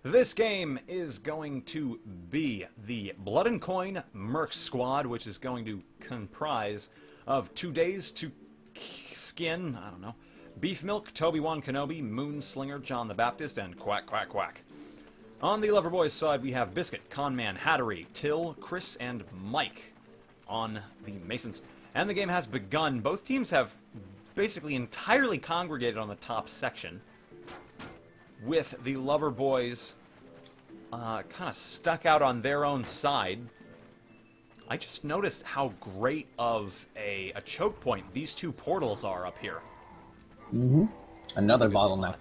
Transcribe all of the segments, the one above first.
This game is going to be the Blood and Coin Mercs squad, which is going to comprise of 2 days to skin, I don't know, Beef Milk, Toby-Wan Kenobi, Moonslinger, John the Baptist, and Quack Quack Quack. On the Loverboyz side, we have Biscuit, Conman, Hattery, Till, Chris, and Mike on the Masons. And the game has begun. Both teams have basically entirely congregated on the top section, with the Loverboyz kind of stuck out on their own side. I just noticed how great of a choke point these two portals are up here. Mm-hmm. Another bottleneck.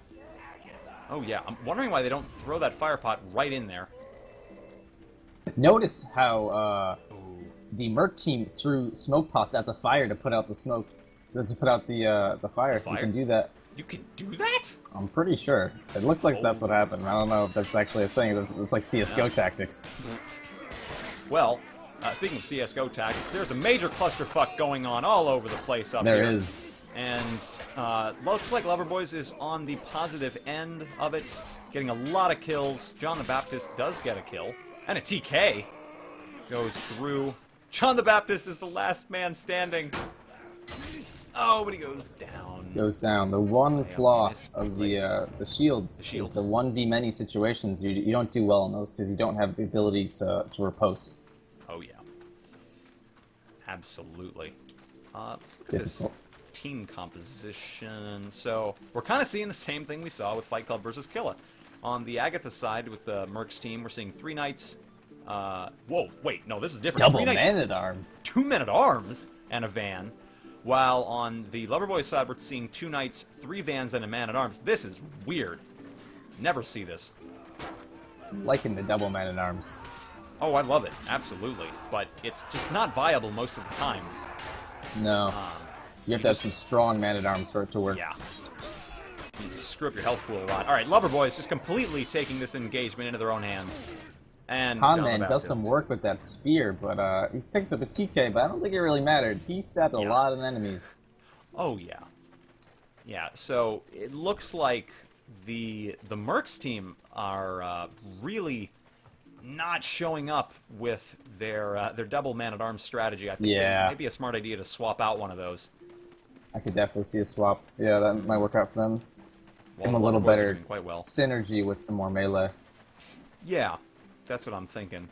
Oh yeah, I'm wondering why they don't throw that fire pot right in there. Notice how the Merc team threw smoke pots at the fire to put out the smoke. To put out the fire. You can do that. You can do that? I'm pretty sure. It looked like that's what happened. I don't know if that's actually a thing. It's like CSGO tactics. Well, speaking of CSGO tactics, there's a major clusterfuck going on all over the place up here. There is. And looks like Loverboyz is on the positive end of it, getting a lot of kills. John the Baptist does get a kill. And a TK goes through. John the Baptist is the last man standing. Oh, but he goes down. Goes down. The one flaw of the shields is the 1v many situations. You don't do well in those because you don't have the ability to riposte. Oh yeah, absolutely. It's difficult. Team composition. So we're kind of seeing the same thing we saw with Fight Club versus Killa. On the Agatha side with the Mercs team, we're seeing 3 knights. Whoa, wait, no, this is different. Double man-at-arms. 2 men-at-arms and a van. While on the Loverboyz side, we're seeing 2 knights, 3 vans, and a man-at-arms. This is weird. Never see this. I'm liking the double man-at-arms. Oh, I love it. Absolutely. But it's just not viable most of the time. No. You have to have some strong man-at-arms for it to work. Yeah. You screw up your health pool a lot. Alright, Loverboyz just completely taking this engagement into their own hands. And Conman does some work with that spear, but he picks up a TK, but I don't think it really mattered. He stabbed a lot of enemies. Oh, yeah. Yeah, so it looks like the Mercs team are really not showing up with their double man-at-arms strategy. I think it may be a smart idea to swap out one of those. I could definitely see a swap. Yeah, that might work out for them. Give them a little better synergy with some more melee. Yeah. That's what I'm thinking.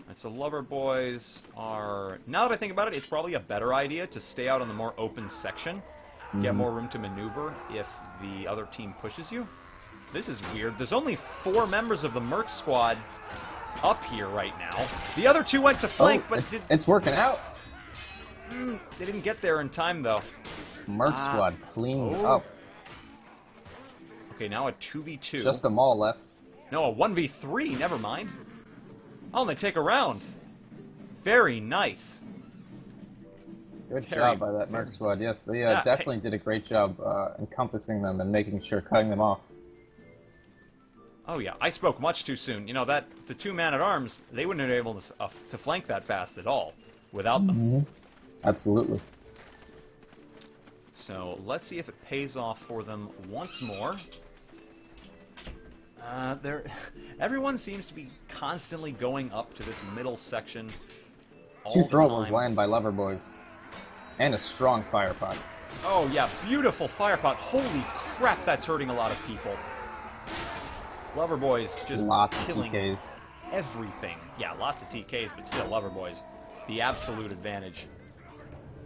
And so Loverboyz are... Now that I think about it, it's probably a better idea to stay out on the more open section. Get more room to maneuver if the other team pushes you. This is weird. There's only 4 members of the Merc squad up here right now. The other 2 went to flank, but... It's working out. They didn't get there in time, though. Merc squad cleans up. Okay, now a 2v2. Just a Maul left. No, a 1v3, never mind. Oh, and they take a round. Very nice. Good job by that Merc squad. Yes, they definitely did a great job encompassing them and making sure cutting them off. Oh yeah, I spoke much too soon. You know, the 2 man-at-arms, they wouldn't have been able to flank that fast at all without them. Absolutely. So let's see if it pays off for them once more. Everyone seems to be constantly going up to this middle section. 2 throwables land by Loverboyz. And a strong fire pot. Oh yeah, beautiful fire pot. Holy crap, that's hurting a lot of people. Loverboyz just killing everything. Yeah, lots of TKs, but still Loverboyz. The absolute advantage.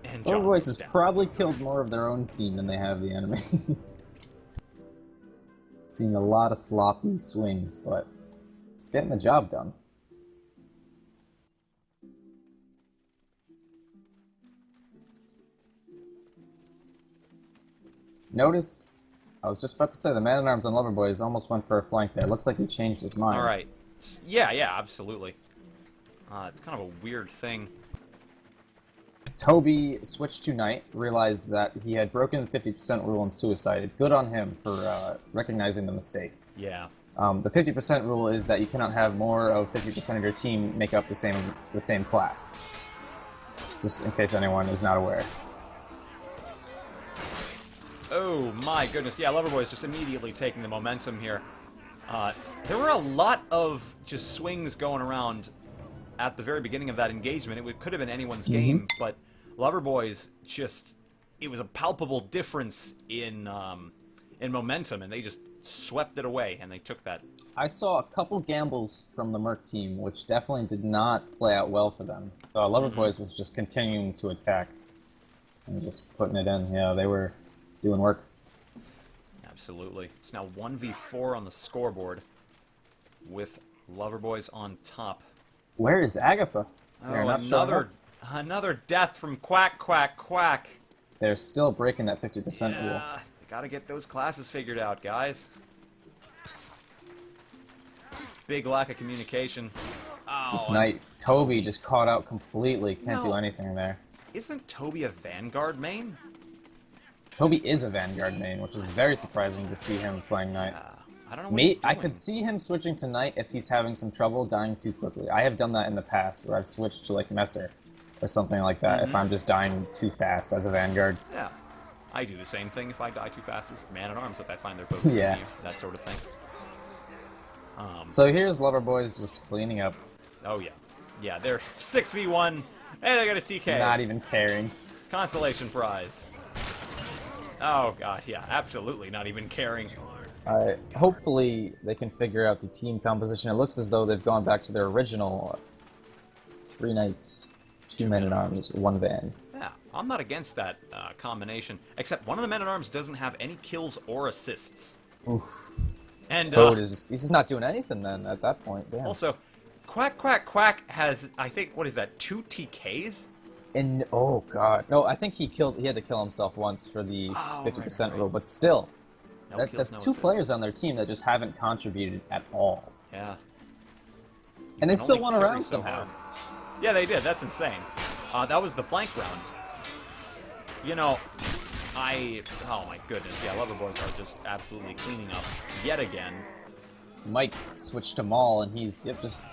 And Loverboyz has probably killed more of their own team than they have the enemy. Seeing a lot of sloppy swings, but it's getting the job done. Notice, I was just about to say, the man-at-arms on Loverboyz almost went for a flank there. Looks like he changed his mind. Alright. Yeah, absolutely. It's kind of a weird thing. Toby switched to Knight, realized that he had broken the 50% rule and suicided. Good on him for recognizing the mistake. Yeah. The 50% rule is that you cannot have more of 50% of your team make up the same class. Just in case anyone is not aware. Oh my goodness, yeah, Loverboyz just immediately taking the momentum here. There were a lot of just swings going around at the very beginning of that engagement. It could have been anyone's game, but Loverboyz just... It was a palpable difference in momentum, and they just swept it away, and they took that. I saw a couple gambles from the Merc team, which definitely did not play out well for them. Loverboyz was just continuing to attack and just putting it in. Yeah, they were doing work. Absolutely. It's now 1v4 on the scoreboard with Loverboyz on top. Where is Agatha? Oh, another death from Quack, Quack, Quack. They're still breaking that 50% rule. Yeah, they gotta get those classes figured out, guys. Big lack of communication. Oh, this night, Toby just caught out completely. Can't do anything there. Isn't Toby a Vanguard main? Toby is a Vanguard main, which is very surprising to see him playing Knight. I don't know what he's doing. I could see him switching to Knight if he's having some trouble dying too quickly. I have done that in the past, where I've switched to, like, Messer or something like that, if I'm just dying too fast as a Vanguard. Yeah. I do the same thing if I die too fast as Man-at-Arms, if I find their focus on you, that sort of thing. So here's Loverboyz just cleaning up. Oh, yeah. Yeah, they're 6v1, and they got a TK. Not even caring. Consolation prize. Oh, God, yeah, absolutely not even caring. Hopefully they can figure out the team composition. It looks as though they've gone back to their original 3 Knights, 2 Men-at-Arms, 1 Van. Yeah, I'm not against that combination, except one of the Men-at-Arms doesn't have any kills or assists. Oof. And Toad he's just not doing anything then at that point. Damn. Also, Quack Quack Quack has, I think, what is that, 2 TKs? And oh god, no, I think he had to kill himself once for the 50% rule, but still, that's 2 players on their team that just haven't contributed at all. Yeah. And they still won a round somehow. Yeah, they did. That's insane. That was the flank round. You know, oh my goodness, yeah, Loverboyz are just absolutely cleaning up yet again. Mike switched to Maul, and he's, just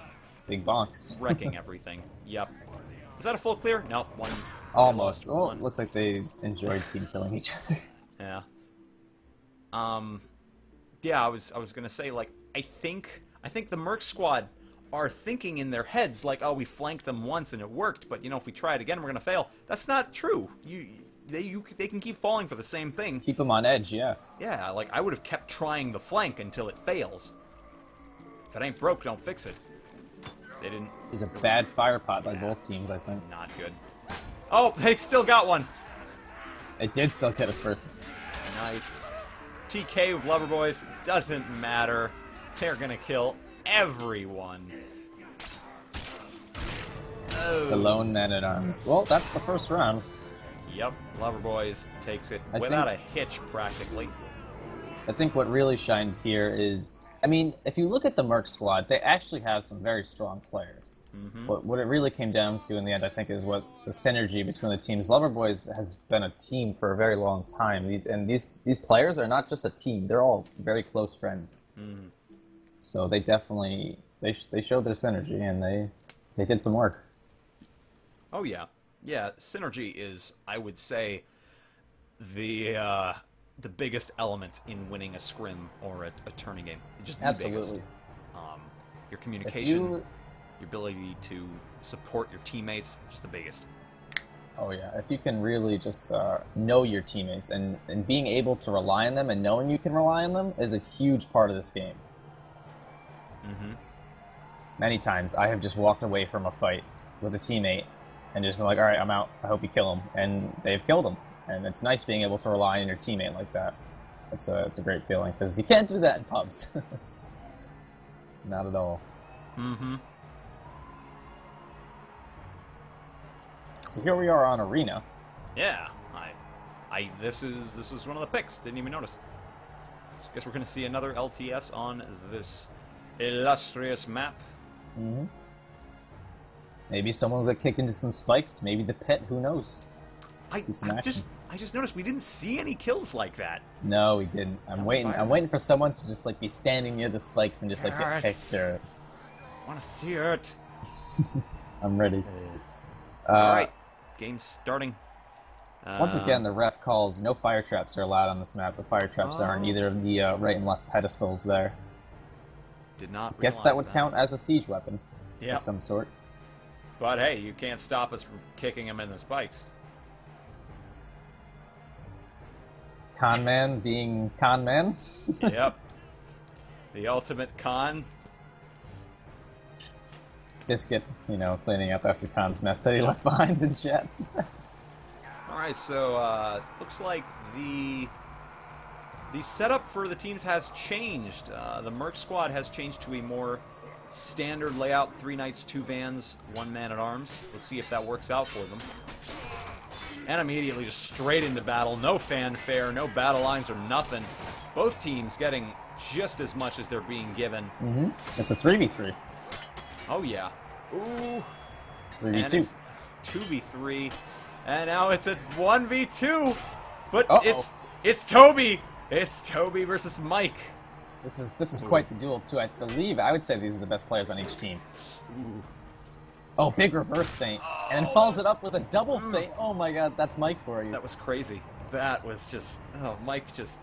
big bonks. Wrecking everything. Yep. Is that a full clear? No, one. Almost. Oh, it looks like they enjoyed team killing each other. Yeah. Yeah, I was gonna say, like, I think the Merc squad are thinking in their heads, like, oh, we flanked them once and it worked, but, you know, if we try it again, we're gonna fail. That's not true. They can keep falling for the same thing. Keep them on edge, yeah. Yeah, like, I would have kept trying the flank until it fails. If it ain't broke, don't fix it. They didn't. It was a bad fire pot by both teams, I think. Not good. Oh, they still got one. It did still get a first. Nice. TK with Loverboyz doesn't matter. They're gonna kill everyone. Oh. The lone Men-at-Arms. Well, that's the first round. Yep, Loverboyz takes it without a hitch, practically. I think what really shined here is, I mean, if you look at the Merc squad, they actually have some very strong players. But what it really came down to in the end, I think, is what the synergy between the teams. Loverboyz has been a team for a very long time. These players are not just a team; they're all very close friends. So they definitely they showed their synergy, and they did some work. Oh yeah, yeah. Synergy is, I would say, the biggest element in winning a scrim or a tourney game. Just the biggest. Your communication, your ability to support your teammates, just the biggest. Oh yeah, if you can really just know your teammates and being able to rely on them and knowing you can rely on them is a huge part of this game. Many times I have just walked away from a fight with a teammate and just been like, all right, I'm out, I hope you kill him, and they've killed him. And it's nice being able to rely on your teammate like that. It's a great feeling, because you can't do that in pubs. Not at all. So here we are on Arena. Yeah, this is one of the picks. Didn't even notice. So I guess we're gonna see another LTS on this illustrious map. Maybe someone will get kicked into some spikes. Maybe the pit. Who knows? I just noticed we didn't see any kills like that. No, we didn't. I'm waiting for someone to just like be standing near the spikes and just like get kicked or. I want to see it. I'm ready. All right, game's starting. Once again, the ref calls no fire traps are allowed on this map. The fire traps are on either of the right and left pedestals there. Did not realize Guess that would count as a siege weapon Yeah. of some sort. But hey, you can't stop us from kicking him in the spikes. Con man being con man. Yep. The ultimate con. Biscuit, you know, cleaning up after Con's mess that he left behind in chat. Alright, so looks like the setup for the teams has changed. The Merc squad has changed to a more standard layout, 3 knights, 2 vans, 1 man-at-arms. Let's see if that works out for them. And immediately just straight into battle. No fanfare, no battle lines or nothing. Both teams getting just as much as they're being given. It's a 3v3. Oh, yeah. Ooh. 3v2. 2v3. And now it's a 1v2. But Uh-oh. it's Toby. It's Toby versus Mike. This is quite the duel, too. I believe, I would say these are the best players on each team. Ooh. Oh, big reverse feint. And then follows it up with a double feint. Oh my god, that's Mike for you. That was crazy. That was just... Oh, Mike just...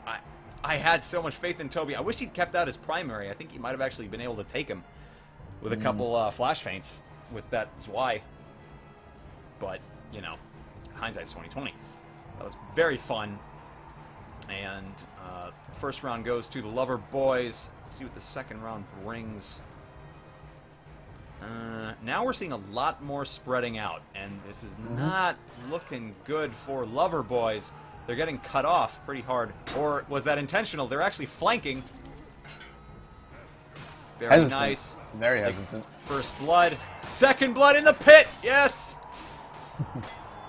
I had so much faith in Toby. I wish he'd kept out his primary. I think he might have actually been able to take him with a couple flash feints with that Zwei. But, you know, hindsight's 20/20. That was very fun. And first round goes to the Loverboyz. Let's see what the second round brings. Now we're seeing a lot more spreading out, and this is not looking good for Loverboyz. They're getting cut off pretty hard. Or was that intentional? They're actually flanking. Very Hesitant. nice. Very hesitant. First blood. Second blood in the pit! Yes!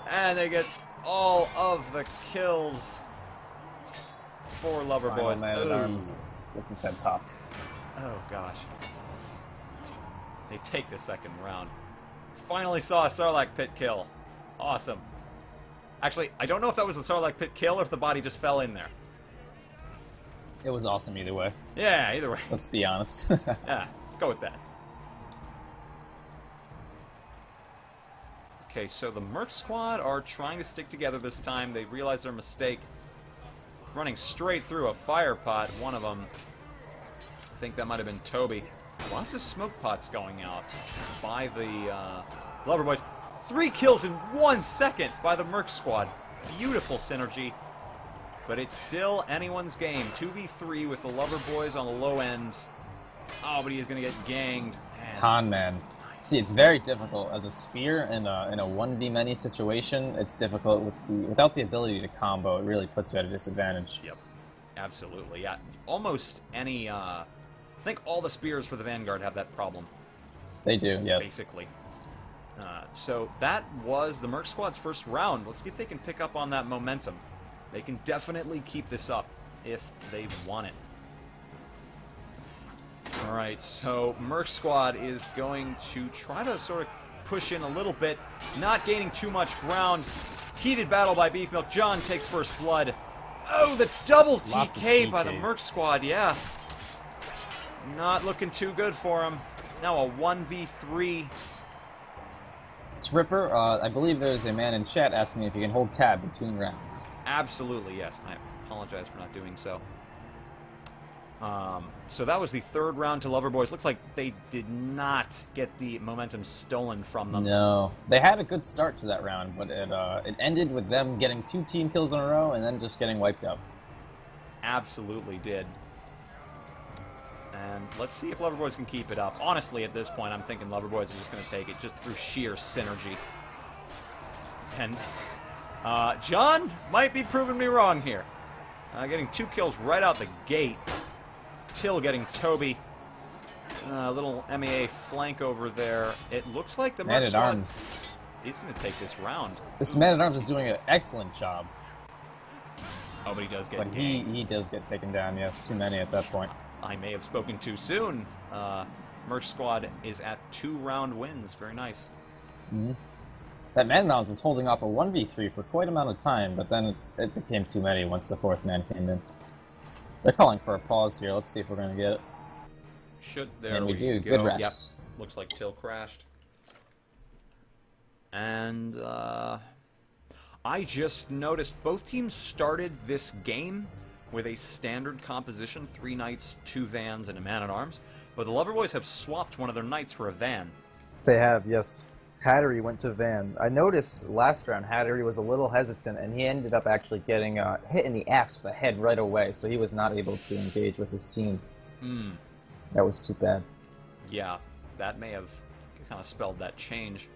And they get all of the kills for Loverboyz. Man-at-arms gets his head popped. Oh, gosh. They take the second round. Finally saw a Sarlacc pit kill. Awesome. Actually, I don't know if that was a Sarlacc pit kill or if the body just fell in there. It was awesome either way. Yeah, either way. Let's be honest. Yeah, let's go with that. Okay, so the Merc squad are trying to stick together this time. They realize their mistake. Running straight through a fire pot, one of them. I think that might have been Toby. Lots of smoke pots going out by the Loverboyz. 3 kills in 1 second by the Merc squad. Beautiful synergy. But it's still anyone's game. 2v3 with the Loverboyz on the low end. Oh, but he is going to get ganged. Man. Con man. See, it's very difficult as a spear in a 1v many situation. It's difficult without the ability to combo. It really puts you at a disadvantage. Yep, absolutely. Yeah, almost any. I think all the spears for the Vanguard have that problem. They do, yes. Basically. So that was the Merc squad's first round. Let's see if they can pick up on that momentum. They can definitely keep this up if they want it. Alright, so Merc squad is going to try to sort of push in a little bit, not gaining too much ground. Heated battle by Beef Milk. John takes first blood. Oh, the double TK by the Merc squad, yeah. Not looking too good for him. Now a 1v3. It's Ripper. I believe there's a man in chat asking me if you can hold tab between rounds. Absolutely, yes. I apologize for not doing so. So that was the third round to Loverboyz. Looks like they did not get the momentum stolen from them. No. They had a good start to that round, but it ended with them getting 2 team kills in a row and then just getting wiped out. Absolutely did. And let's see if Loverboyz can keep it up. Honestly, at this point, I'm thinking Loverboyz are just going to take it just through sheer synergy. And John might be proving me wrong here. Getting 2 kills right out the gate. Till getting Toby. A little MEA flank over there. It looks like the Merc squad... Man-at-arms. He's going to take this round. This Man-at-arms is doing an excellent job. Oh, but he does get But he does get taken down, yes. Too many at that point. I may have spoken too soon. Merc squad is at 2 round wins. Very nice. Mm-hmm. That Man-at-arms was holding off a 1v3 for quite amount of time, but then it became too many once the 4th man came in. They're calling for a pause here. Let's see if we're going to get it. And we do. Go. Good refs. Yep. Looks like Till crashed. And I just noticed both teams started this game with a standard composition, 3 knights, 2 vans, and a man-at-arms. but the Loverboyz have swapped one of their knights for a van. They have, yes. Hattery went to Van. I noticed last round Hattery was a little hesitant, and he ended up actually getting hit in the axe with the head right away, so he was not able to engage with his team. That was too bad. Yeah, that may have kind of spelled that change.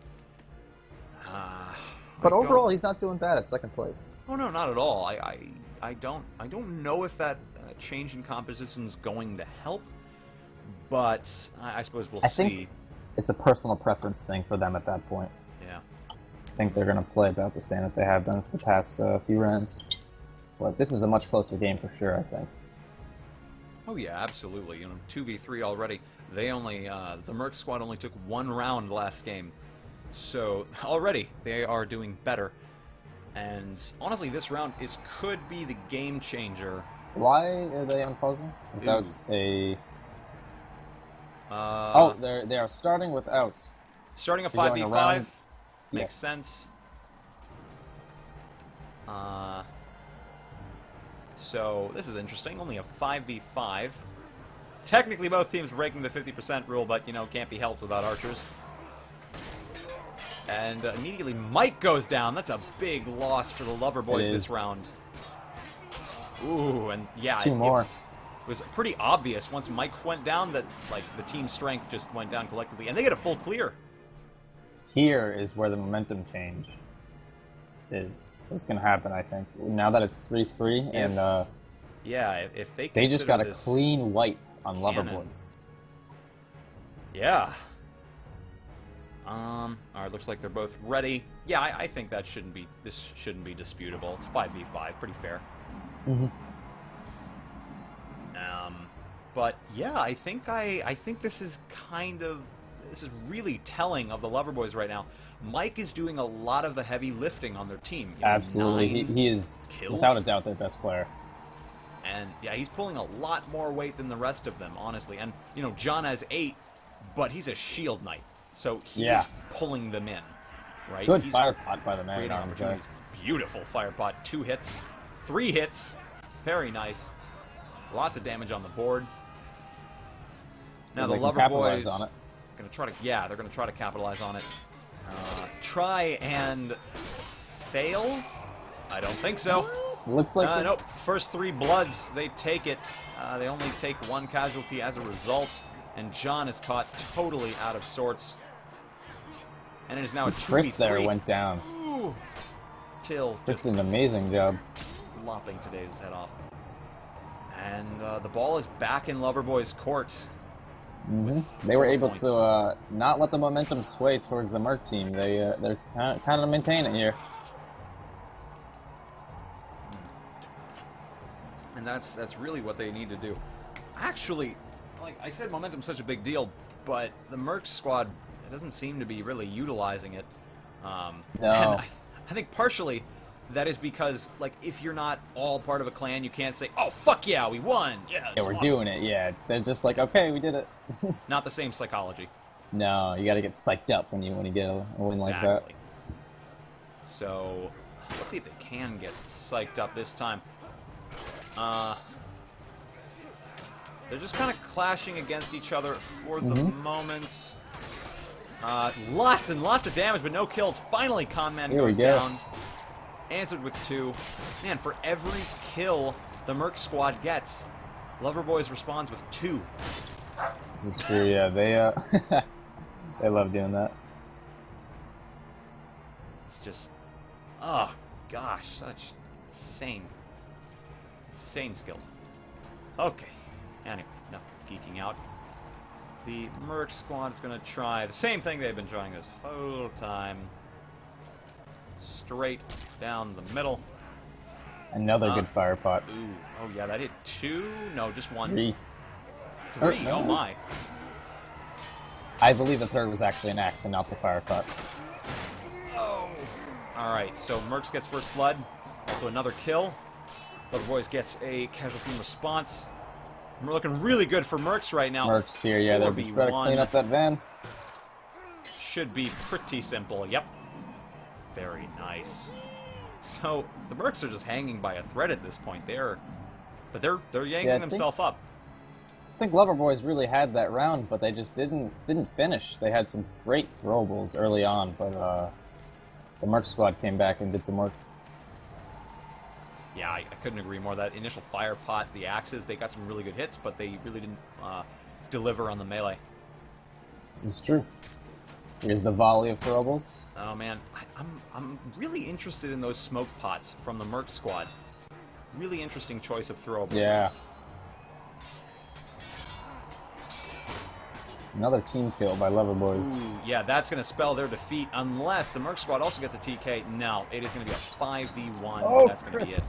But overall, he's not doing bad at second place. Oh no, not at all. I don't know if that change in composition is going to help, but I suppose we'll see. It's a personal preference thing for them at that point. Yeah. I think they're going to play about the same that they have done for the past few rounds. But this is a much closer game for sure, I think. Oh yeah, absolutely. You know, 2v3 already. They only, the Mercs squad only took 1 round last game. So, already, they are doing better. And, honestly, this round could be the game changer. Why are they unpausing? Without a... oh, they are starting without. Starting a 5v5 makes yes. sense. So this is interesting. Only a 5v5. Technically, both teams breaking the 50% rule, but you know, can't be helped without archers. And immediately, Mike goes down. That's a big loss for the Loverboyz this round. Ooh, and yeah, 2 more. It was pretty obvious once Mike went down that like the team strength just went down collectively, and they get a full clear. Here is where the momentum change is going to happen, I think. Now that it's 3-3, and yeah, if they just got a clean wipe on Loverboyz. Yeah. Alright, looks like they're both ready. Yeah, I think that this shouldn't be disputable. It's 5v5, pretty fair. But yeah, I think this is really telling of the Loverboyz right now. Mike is doing a lot of the heavy lifting on their team. You know, absolutely, he is without a doubt their best player. And yeah, he's pulling a lot more weight than the rest of them, honestly. And you know, John has 8, but he's a shield knight, so he's pulling them in, right? Good fire pot by the man. Beautiful fire pot. 2 hits, 3 hits, very nice. Lots of damage on the board. Now the Loverboyz going to try to, they're going to try to capitalize on it. Try and fail? I don't think so. Looks like nope. First 3 bloods, they take it. They only take 1 casualty as a result, and John is caught totally out of sorts. And it is now a 2v3. Chris there went down. Ooh. Till Chris did an amazing job. Lopping today's head off. And the ball is back in Loverboyz court. They were able to not let the momentum sway towards the Merc team. They're kind of maintaining it here. And that's really what they need to do. Actually, like I said, momentum's such a big deal, but the Mercs squad doesn't seem to be really utilizing it. No. And I think partially that is because, like, if you're not all part of a clan, you can't say, "Oh fuck yeah, we won!" Yeah, we're doing it. Yeah, they're just like, "Okay, we did it." Not the same psychology. No, you got to get psyched up when you get a win like that. So let's see if they can get psyched up this time. They're just kind of clashing against each other for the moment. Lots and lots of damage, but no kills. Finally, Conman goes down. Answered with 2. Man, for every kill the Merc squad gets, Loverboyz responds with 2. This is true, yeah. They they love doing that. It's just, oh gosh, such insane skills. Okay, anyway, enough geeking out. The Merc squad is going to try the same thing they've been trying this whole time. Straight down the middle. Another good fire pot. Ooh. Oh yeah, that hit 2? No, just 1. 3. 3, oh my. I believe the 3rd was actually an axe and not the fire pot. Oh. Alright, so Mercs gets first blood. Also another kill. Loverboyz gets a casualty in response. And we're looking really good for Mercs right now. Mercs here, yeah, they're just trying to clean up that van. Should be pretty simple, yep. Very nice. So the Mercs are just hanging by a thread at this point. They're yanking themselves up. think Loverboyz really had that round, but they just didn't finish. They had some great throwables early on, but the Merc squad came back and did some work. Yeah, I couldn't agree more. That initial fire pot, the axes, they got some really good hits, but they really didn't deliver on the melee. This is true. Here's the volley of throwables. Oh man, I'm really interested in those smoke pots from the Merc squad. Really interesting choice of throwables. Yeah. Another team kill by Loverboyz. Ooh, yeah, that's going to spell their defeat unless the Merc squad also gets a TK. No, it is going to be a 5v1. Oh, that's going to be it.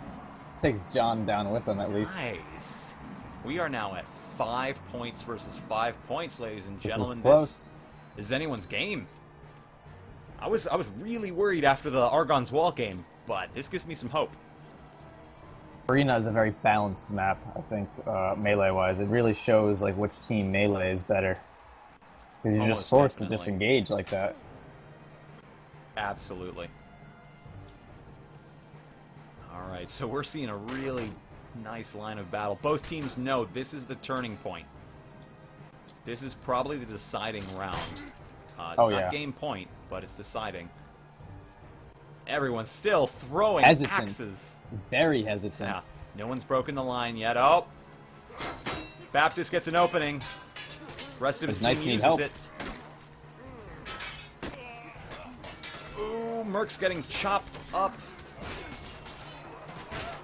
Takes John down with him at least. Nice. We are now at 5 points versus 5 points, ladies and gentlemen. This is close. This is anyone's game. I was really worried after the Argon's Wall game, but this gives me some hope. Arena is a very balanced map, I think, melee-wise. It really shows like which team melee is better. Because you're just forced to disengage like that. Absolutely. Alright, so we're seeing a really nice line of battle. Both teams know this is the turning point. This is probably the deciding round. It's not game point, but it's deciding. Everyone's still throwing axes. Very hesitant. Yeah, no one's broken the line yet. Oh! Baptist gets an opening. Rest of his team uses it. Ooh, Merc's getting chopped up.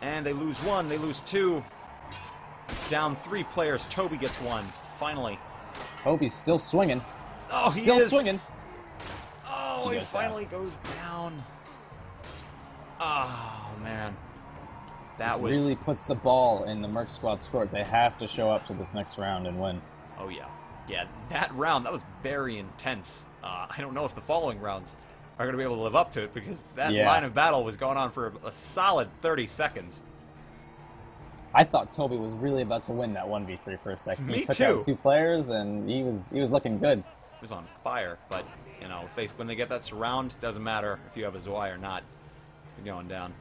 And they lose one, they lose two. Down 3 players. Toby gets one. Finally. Toby's still swinging. Oh, still swinging. Oh, he finally goes down. Oh, man. That was... really puts the ball in the Merc squad's court. They have to show up to this next round and win. Oh, yeah. Yeah, that round, that was very intense. I don't know if the following rounds are going to be able to live up to it because that line of battle was going on for a solid 30 seconds. I thought Toby was really about to win that 1v3 for a second. Me he took too. out 2 players and he was looking good. He was on fire, but you know, when they get that surround, doesn't matter if you have a Zwei or not. You're going down.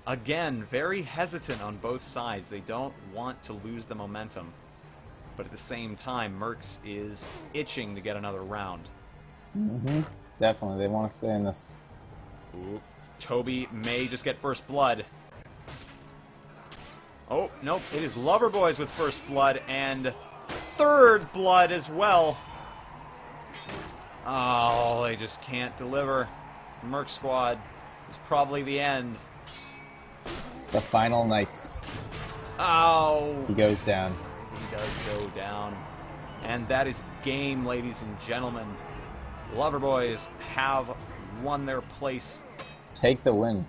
Again, very hesitant on both sides. They don't want to lose the momentum. But at the same time, Mercs is itching to get another round. Mm-hmm. Definitely. They want to stay in this. Ooh. Toby may just get first blood. Oh, nope. It is Loverboyz with first blood and third blood as well. Oh, they just can't deliver. Merc squad is probably the end. The final night. Oh. He goes down. He does go down. And that is game, ladies and gentlemen. Loverboyz have won their place. Take the win.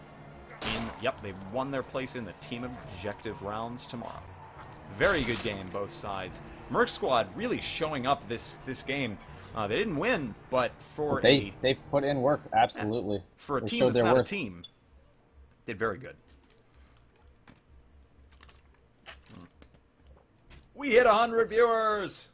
Yep, they've won their place in the team objective rounds tomorrow. Very good game, both sides. Merc squad really showing up this game. They didn't win, but for they put in work, absolutely. For a team that's not a team, did very good. We hit 100 viewers!